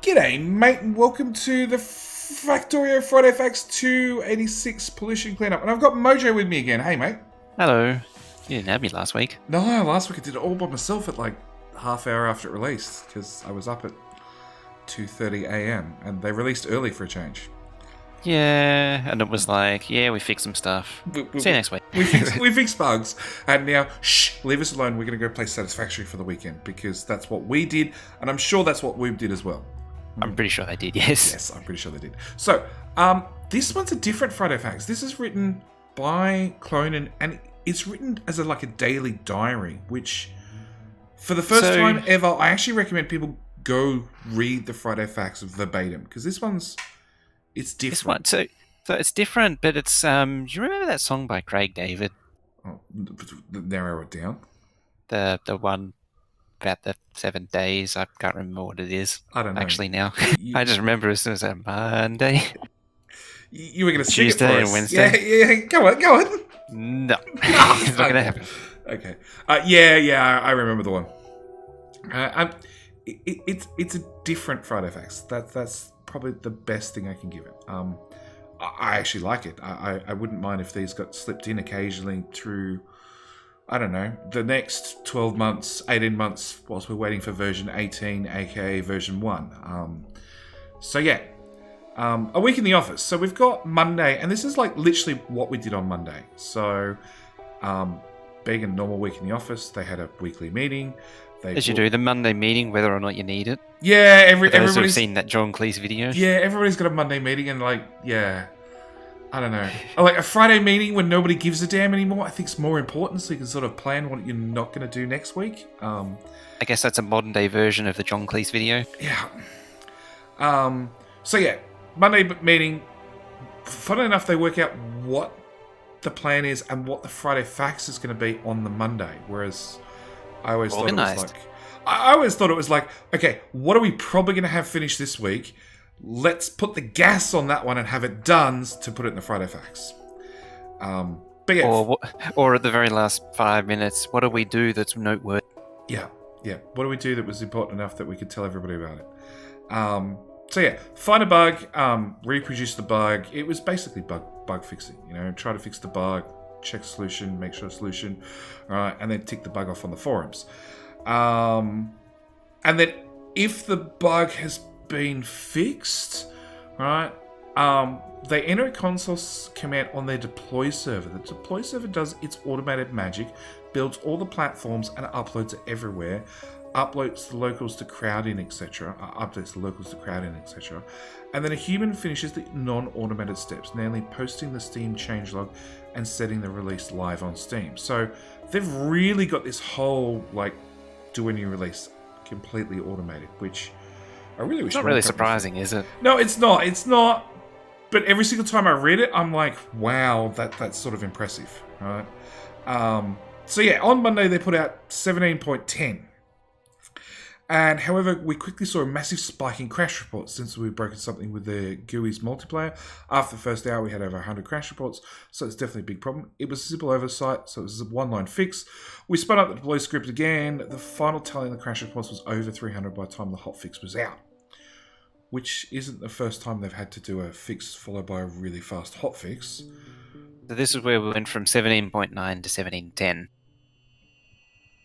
G'day, mate, and welcome to the Factorio Friday Facts 286 Pollution Cleanup. And I've got Mojo with me again. Hey, mate. Hello. You didn't have me last week. No, last week I did it all by myself at like half hour after it released because I was up at 2:30 a.m. and they released early for a change. Yeah, and it was like, we fixed some stuff. See you next week. We fixed bugs, and now, leave us alone. We're going to go play Satisfactory for the weekend because that's what we did, and I'm sure that's what Woob did as well. I'm pretty sure they did, yes. Yes, I'm pretty sure they did. So, this one's a different Friday Facts. This is written by Clonan, and it's written as a daily diary, which, for the first time ever, I actually recommend people go read the Friday Facts verbatim, because this one's, it's different. So it's different, but it's, do you remember that song by Craig David? Oh, narrow it down. The one about the 7 days. I can't remember what it is. I don't know. Actually, now. I just remember as soon as a Monday. You were going to sing Tuesday it for and us. Wednesday. Yeah, go on. No. It's not going to happen. Okay. I remember the one. It's a different Friday Facts. That's probably the best thing I can give it. I actually like it. I wouldn't mind if these got slipped in occasionally through, I don't know, the next 12 months, 18 months, whilst we're waiting for version 18, aka version 1. A week in the office. So we've got Monday, and this is literally what we did on Monday. So, being a normal week in the office, they had a weekly meeting. As you do, the Monday meeting, whether or not you need it. Yeah, everybody's seen that John Cleese video. Yeah, everybody's got a Monday meeting, and I don't know. A Friday meeting when nobody gives a damn anymore, I think is more important, so you can sort of plan what you're not going to do next week. I guess that's a modern day version of the John Cleese video. Yeah. Monday meeting. Funnily enough, they work out what the plan is and what the Friday Facts is going to be on the Monday, whereas I always thought it was okay, what are we probably going to have finished this week? Let's put the gas on that one and have it done to put it in the Friday Facts. But yeah. Or at the very last 5 minutes, what do we do that's noteworthy? Yeah. What do we do that was important enough that we could tell everybody about it? Find a bug, reproduce the bug. It was basically bug fixing. Try to fix the bug, check solution, make sure solution, and then tick the bug off on the forums. And then if the bug has been fixed, right, they enter a console command on their deploy server. The deploy server does its automated magic, builds all the platforms and uploads it everywhere. Uploads the locals to crowd-in, etc. Updates the locals to crowd-in, etc. And then a human finishes the non-automated steps, namely posting the Steam changelog and setting the release live on Steam. So they've really got this whole, do a new release completely automated, which I really wish... It's not really surprising, is it? No, it's not. It's not. But every single time I read it, I'm like, wow, that's sort of impressive, right? On Monday they put out 17.10. And however, we quickly saw a massive spike in crash reports since we've broken something with the GUI's multiplayer. After the first hour, we had over 100 crash reports, so it's definitely a big problem. It was a simple oversight, so it was a one-line fix. We spun up the deploy script again. The final tally in the crash reports was over 300 by the time the hotfix was out, which isn't the first time they've had to do a fix followed by a really fast hotfix. So this is where we went from 17.9 to 17.10.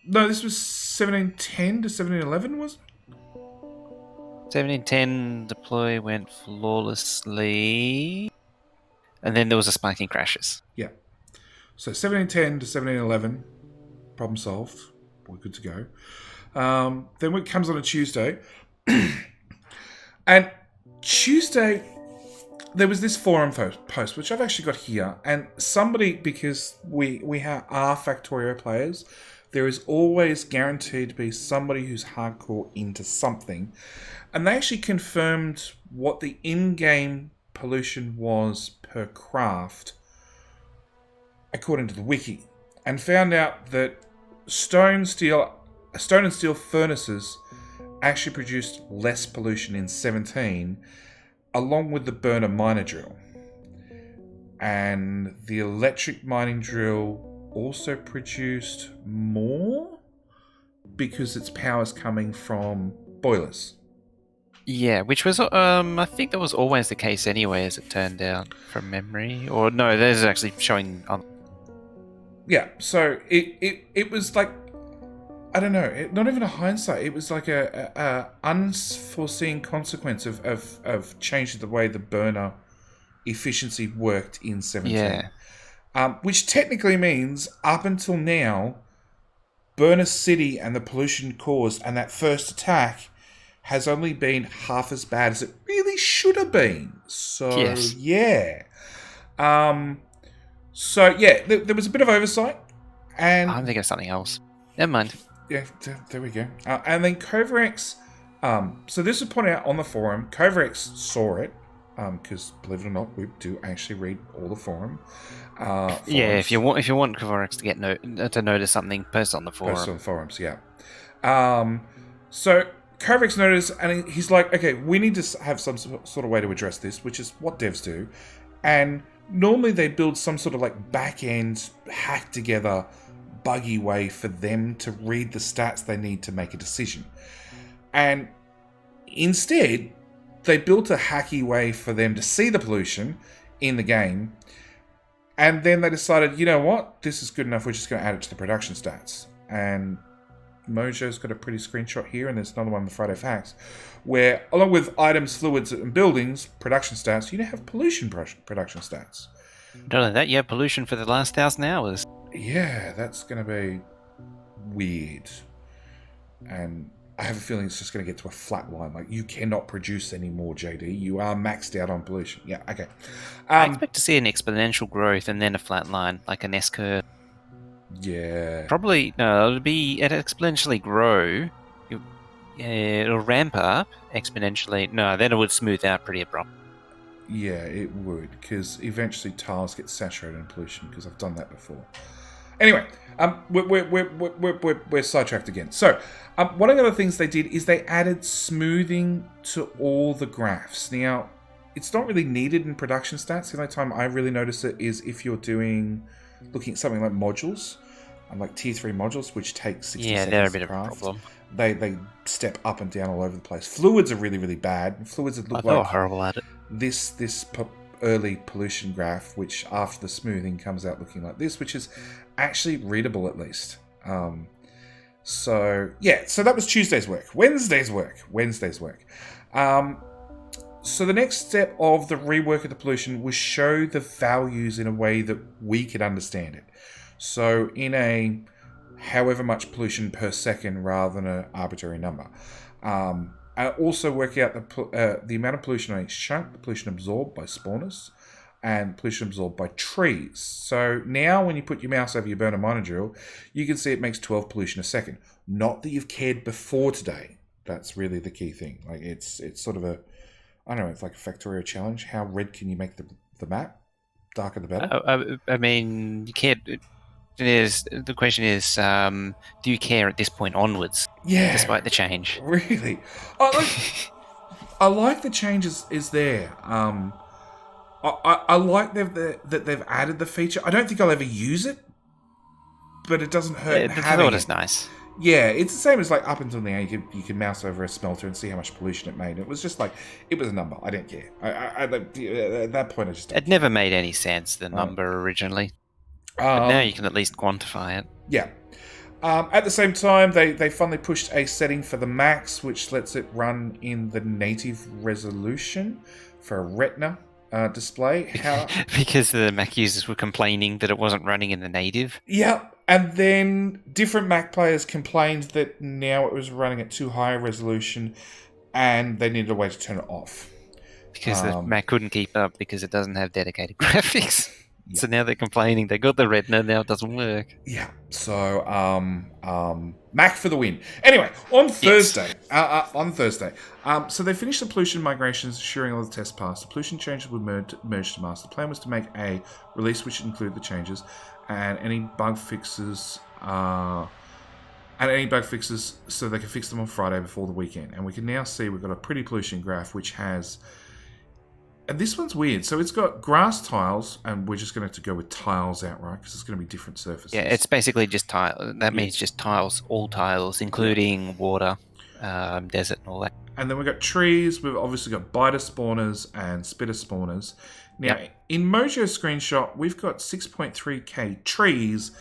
No, this was 1710 to 1711, was it? 1710 deploy went flawlessly, and then there was a spike in crashes. Yeah. So 1710 to 1711, problem solved. We're good to go. Then it comes on a Tuesday. And Tuesday, there was this forum post, which I've actually got here. And somebody, because we are Factorio players, there is always guaranteed to be somebody who's hardcore into something. And they actually confirmed what the in-game pollution was per craft, according to the wiki. And found out that stone and steel furnaces actually produced less pollution in 17, along with the burner miner drill. And the electric mining drill also produced more because its power is coming from boilers. Yeah, which was I think that was always the case anyway, as it turned out from memory. Or no, there's actually showing on. Yeah, so it was like, I don't know, not even a hindsight. It was like a unforeseen consequence of changing the way the burner efficiency worked in 17. Yeah. Which technically means up until now, Burner City and the pollution caused and that first attack has only been half as bad as it really should have been. So Yes. yeah, um, there was a bit of oversight, I'm and thinking of something else. Never mind. yeah, there we go. And then Covarex. So this was pointed out on the forum. Covarex saw it because believe it or not, we do actually read all the Yeah, forums. if you want Kavarex to get to notice something, post on the Posted forum. on forums, yeah. So Kovacs noticed, and he's like, okay, we need to have some sort of way to address this, which is what devs do. And normally they build some sort of like back end, hack together, buggy way for them to read the stats they need to make a decision. And instead, they built a hacky way for them to see the pollution in the game. And then they decided, you know what, this is good enough, we're just going to add it to the production stats. And Mojo's got a pretty screenshot here, and there's another one in the Friday Facts, where along with items, fluids, and buildings, production stats, you now have pollution production stats. Not only that, you have pollution for the last 1,000 hours. Yeah, that's going to be weird. And I have a feeling it's just going to get to a flat line. Like, you cannot produce any more, JD. You are maxed out on pollution. Yeah, okay. I expect to see an exponential growth and then a flat line, like an S curve. Yeah. Probably no, it'll exponentially grow. It'll ramp up exponentially. No, then it would smooth out pretty abruptly. Yeah, it would, because eventually tiles get saturated in pollution, because I've done that before. Anyway, we're sidetracked again. So, one of the other things they did is they added smoothing to all the graphs. Now, it's not really needed in production stats. The only time I really notice it is if you're looking at something like modules, like tier 3 modules, which take 60 Yeah, seconds they're a to bit of a craft. problem. They step up and down all over the place. Fluids are really, really bad. Fluids that look They were like horrible at it. this early pollution graph, which after the smoothing comes out looking like this, which is actually readable at least. So that was Tuesday's work. Wednesday's work. So the next step of the rework of the pollution was show the values in a way that we could understand it. So in a however much pollution per second rather than an arbitrary number. Also work out the amount of pollution on each chunk, the pollution absorbed by spawners, and pollution absorbed by trees. So now when you put your mouse over your burner miner drill, you can see it makes 12 pollution a second. Not that you've cared before today. That's really the key thing. Like it's sort of I don't know, it's like a Factorio challenge. How red can you make the map? Darker the better. I mean, you can't. The question is, do you care at this point onwards? Yeah, Despite the change. really. I like the changes is there. I like that they've added the feature. I don't think I'll ever use it, but it doesn't hurt The having thought it. is nice. Yeah, it's the same as like up until now. You could mouse over a smelter and see how much pollution it made. It was just like it was a number. I didn't care. At that point, I just It never made any sense, the number originally. But now you can at least quantify it. Yeah. At the same time, they finally pushed a setting for the max, which lets it run in the native resolution for a Retina display. Because the Mac users were complaining that it wasn't running in the native. Yeah, and then different Mac players complained that now it was running at too high a resolution, and they needed a way to turn it off. Because the Mac couldn't keep up because it doesn't have dedicated graphics. Yeah. So now they're complaining they got the Retina, now it doesn't work. Yeah. So Mac for the win. Anyway, on Thursday, so they finished the pollution migrations, ensuring all the tests passed. The pollution changes were merged to master. The plan was to make a release which included the changes and any bug fixes. So they can fix them on Friday before the weekend. And we can now see we've got a pretty pollution graph which has. And this one's weird. So it's got grass tiles, and we're just going to have to go with tiles outright because it's going to be different surfaces. Yeah, it's basically just tile. That means just tiles, all tiles, including water. desert and all that. And then we've got trees. We've obviously got biter spawners and spitter spawners. Now, in Mojo's screenshot, we've got 6.3k trees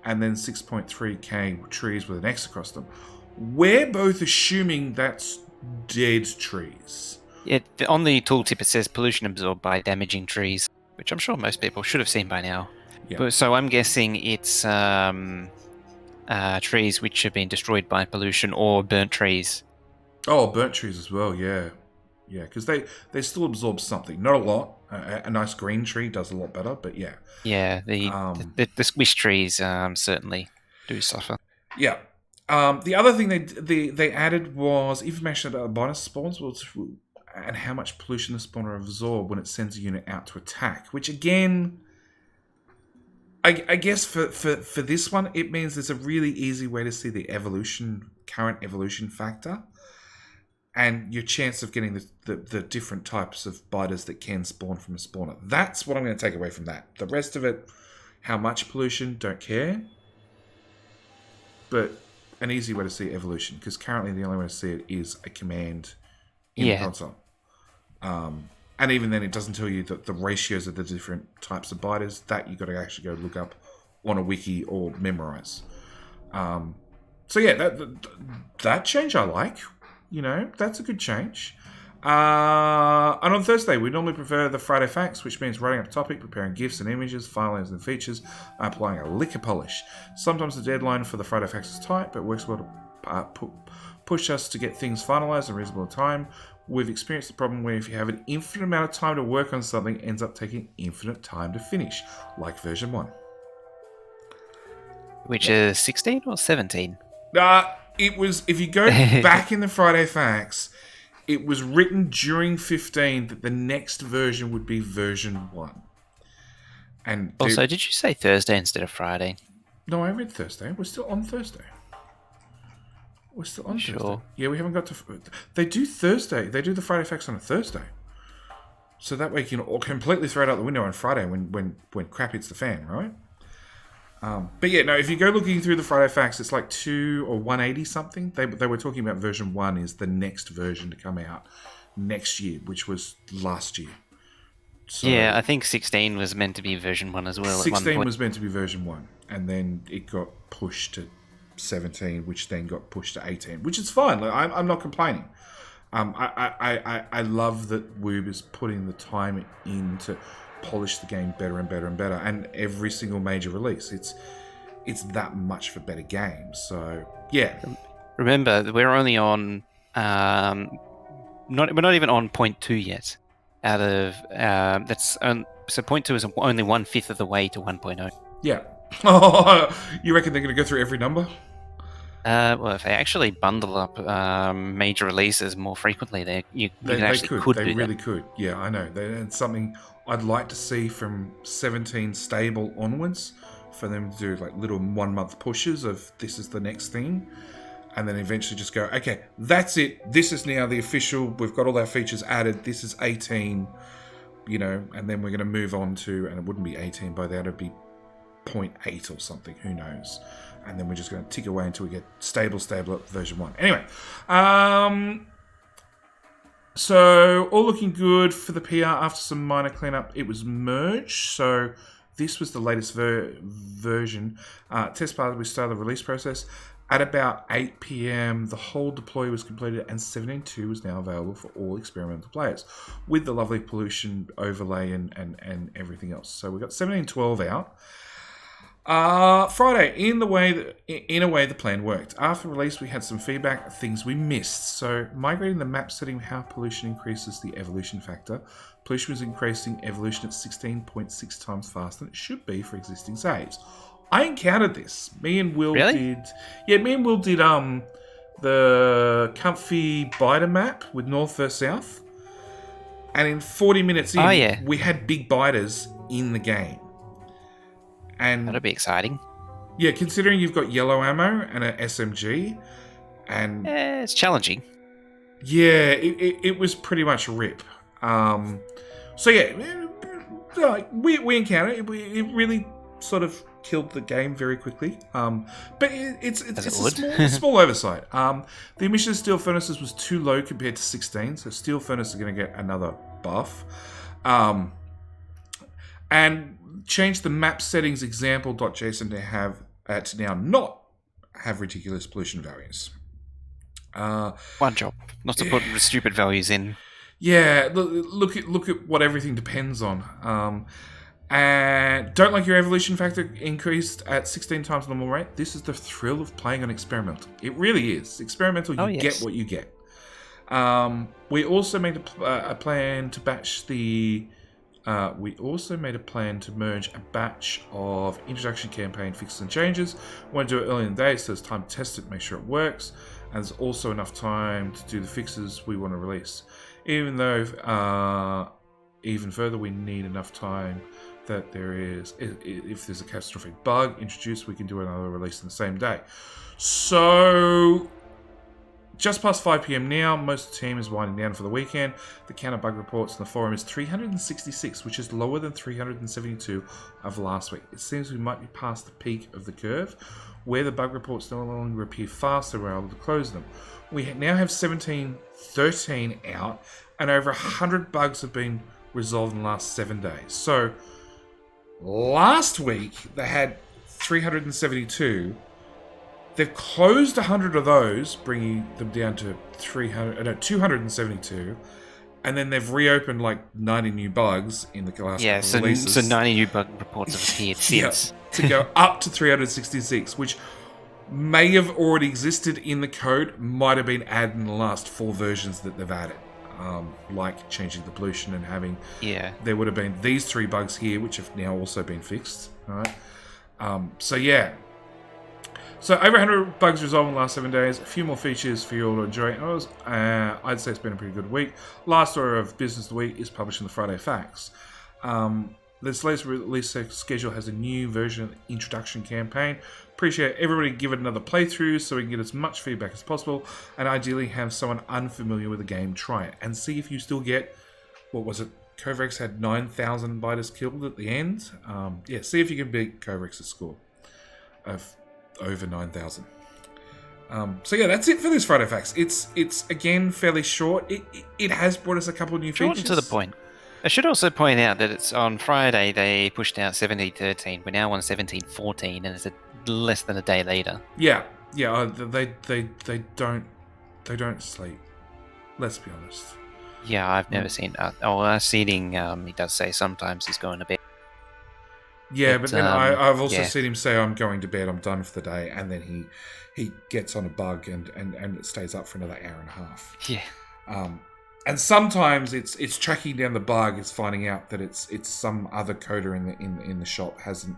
and then 6.3k trees with an X across them. We're both assuming that's dead trees. Yeah, on the tooltip it says pollution absorbed by damaging trees, which I'm sure most people should have seen by now. Yeah. But, so I'm guessing it's trees which have been destroyed by pollution or burnt trees. Oh, burnt trees as well, yeah. Yeah, because they still absorb something. Not a lot. A nice green tree does a lot better, but yeah. Yeah, the squish trees certainly do suffer. Yeah. The other thing they added was information about the bonus spawns and how much pollution the spawner absorbs when it sends a unit out to attack, which again, I guess for this one, it means there's a really easy way to see the current evolution factor and your chance of getting the different types of biters that can spawn from a spawner. That's what I'm going to take away from that. The rest of it, how much pollution, don't care. But an easy way to see evolution, because currently the only way to see it is a command in the console. And even then, it doesn't tell you the ratios of the different types of biters. That you've got to actually go look up on a wiki or memorize. So yeah, that change I like. You know, that's a good change. And on Thursday, we normally prefer the Friday Facts, which means writing up a topic, preparing GIFs and images, files and features, applying a lick of polish. Sometimes the deadline for the Friday Facts is tight, but it works well to push us to get things finalised in reasonable time. We've experienced the problem where if you have an infinite amount of time to work on something, it ends up taking infinite time to finish, like version 1. Which is 16 or 17? It was, if you go back in the Friday Facts, it was written during 15 that the next version would be version 1. And also, did you say Thursday instead of Friday? No, I read Thursday. We're still on Thursday. Thursday. Yeah, we haven't got to... They do Thursday. They do the Friday Facts on a Thursday. So that way you can completely throw it out the window on Friday when crap hits the fan, right? But yeah, no, if you go looking through the Friday Facts, it's like 2 or 180 something. They were talking about version 1 is the next version to come out next year, which was last year. So yeah, I think 16 was meant to be version 1 as well. 16 was meant to be version 1, and then it got pushed to 17, which then got pushed to 18, which is fine. Like, I'm not complaining. I love that Woob is putting the time in to polish the game better and better and better, and every single major release it's that much for better games. So yeah, remember we're only on we're not even on 0.2 yet out of so 0.2 is only 1/5 of the way to 1.0. Yeah. You reckon they're going to go through every number? Well, if they actually bundle up major releases more frequently, they really could. Yeah, I know. It's something I'd like to see from 17 stable onwards, for them to do like little 1 month pushes of this is the next thing, and then eventually just go, okay, that's it. This is now the official. We've got all our features added. This is 18, and then we're going to move on to, and it wouldn't be 18 by then. It'd be 0.8 or something. Who knows? And then we're just going to tick away until we get stable at version 1. Anyway, so all looking good for the PR after some minor cleanup. It was merged, so this was the latest version. Test part, we started the release process. At about 8 p.m, the whole deploy was completed, and 17.2 is now available for all experimental players, with the lovely pollution overlay and everything else. So we've got 17.12 out. Friday, in a way, the plan worked. After release, we had some feedback, things we missed. So, migrating the map setting, how pollution increases the evolution factor. Pollution was increasing evolution at 16.6 times faster than it should be for existing saves. I encountered this. Me and Will did the comfy biter map with north versus south. And in 40 minutes in, we had big biters in the game. And that'll be exciting. Yeah, considering you've got yellow ammo and an SMG, and it's challenging. Yeah, it was pretty much rip. So yeah, we encountered it. It really sort of killed the game very quickly. But it's it a small oversight. The emission of steel furnaces was too low compared to 16, so steel furnaces are going to get another buff. And change the map settings example.json to now not have ridiculous pollution values. One job, not to put stupid values in. Yeah, look at what everything depends on. And don't like your evolution factor increased at 16 times normal rate. This is the thrill of playing on experimental. It really is. Experimental, you get what you get. We also made a plan to batch the... we also made a plan to merge a batch of introduction campaign fixes and changes. We want to do it early in the day, so there's time to test it, make sure it works. And there's also enough time to do the fixes we want to release. Even though, even further, we need enough time that if there's a catastrophic bug introduced, we can do another release in the same day. So, just past 5 p.m. now, most of the team is winding down for the weekend. The count of bug reports in the forum is 366, which is lower than 372 of last week. It seems we might be past the peak of the curve, where the bug reports no longer appear faster, we're able to close them. We now have 1713 out, and over 100 bugs have been resolved in the last 7 days. So, last week, they had 372. They've closed 100 of those, bringing them down to 272. And then they've reopened like 90 new bugs in the last couple of releases. So 90 new bug reports have appeared since. To go up to 366, which may have already existed in the code, might have been added in the last 4 versions that they've added. Like changing the pollution and having... Yeah. There would have been these 3 bugs here, which have now also been fixed. Right? So yeah. So over 100 bugs resolved in the last 7 days. A few more features for you all to enjoy. I'd say it's been a pretty good week. Last order of business of the week is published in the Friday Facts. This latest release schedule has a new version of the introduction campaign. Appreciate everybody give it another playthrough so we can get as much feedback as possible, and ideally have someone unfamiliar with the game try it and see if you still get, what was it? Kovrex had 9,000 biters killed at the end. See if you can beat Kovrex's score of over 9,000. That's it for this Friday Facts. It's again fairly short. It has brought us a couple of new features. Short to the point. I should also point out that it's on Friday they pushed out 1713. We're now on 1714, and it's less than a day later. Yeah. They don't sleep. Let's be honest. Yeah, I've never seen. Seeding. He does say sometimes he's going to bed. Yeah, but then I've also seen him say, "I'm going to bed. I'm done for the day," and then he gets on a bug and it stays up for another hour and a half. Yeah. And sometimes it's tracking down the bug. It's finding out that it's some other coder in the shop hasn't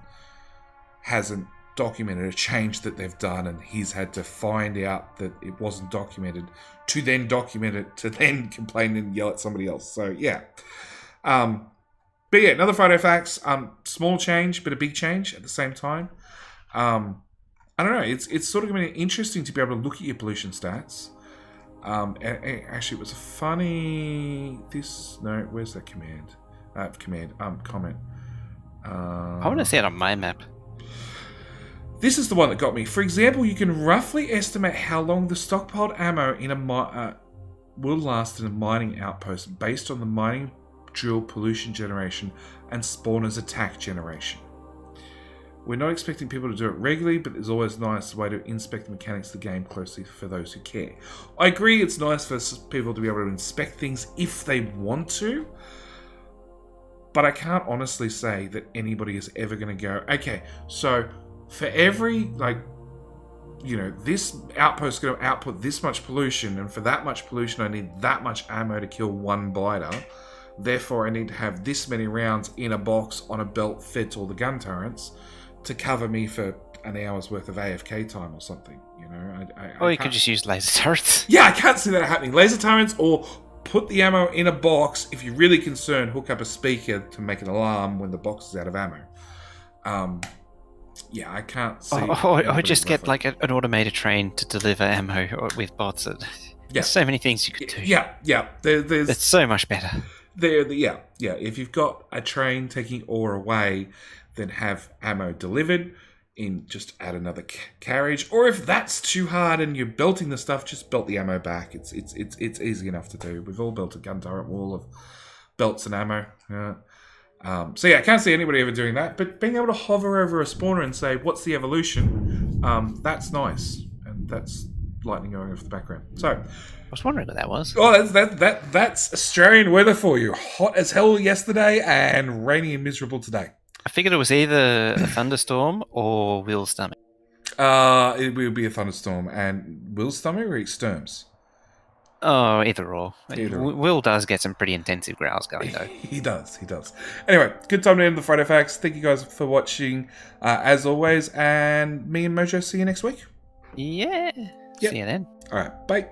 documented a change that they've done, and he's had to find out that it wasn't documented to then document it to then complain and yell at somebody else. So yeah. But yeah, another Friday Facts. Small change, but a big change at the same time. I don't know. It's sort of going to be interesting to be able to look at your pollution stats. Actually, it was a funny. Where's that command? Comment. I want to see it on my map. This is the one that got me. For example, you can roughly estimate how long the stockpiled ammo in a will last in a mining outpost based on the mining drill pollution generation and spawner's attack generation. We're not expecting people to do it regularly, but there's always a nice way to inspect the mechanics of the game closely for those who care. I agree it's nice for people to be able to inspect things if they want to, but I can't honestly say that anybody is ever going to go, okay, so for every, this outpost is going to output this much pollution, and for that much pollution I need that much ammo to kill one biter. Therefore, I need to have this many rounds in a box on a belt fed to all the gun turrets to cover me for an hour's worth of AFK time or something. Or you could just use laser turrets. Yeah, I can't see that happening. Laser turrets, or put the ammo in a box. If you're really concerned, hook up a speaker to make an alarm when the box is out of ammo. I can't see. Or just get like an automated train to deliver ammo with bots. There's so many things you could do. Yeah. It's so much better. If you've got a train taking ore away, then have ammo delivered in, just add another carriage. Or if that's too hard and you're belting the stuff, just belt the ammo back. It's easy enough to do. We've all built a gun turret wall of belts and ammo. So yeah, I can't see anybody ever doing that, but being able to hover over a spawner and say, what's the evolution? That's nice. And that's lightning going off the background. So I was wondering what that was. Oh, that's Australian weather for you. Hot as hell yesterday and rainy and miserable today. I figured it was either a thunderstorm or Will's stomach. It will be a thunderstorm. And Will's stomach or Sturm's? Oh, either or. Either or. Will does get some pretty intensive growls going, though. He does. Anyway, good time to end the Friday Facts. Thank you guys for watching, as always. And me and Mojo see you next week. Yeah. Yep. See you then. All right, bye.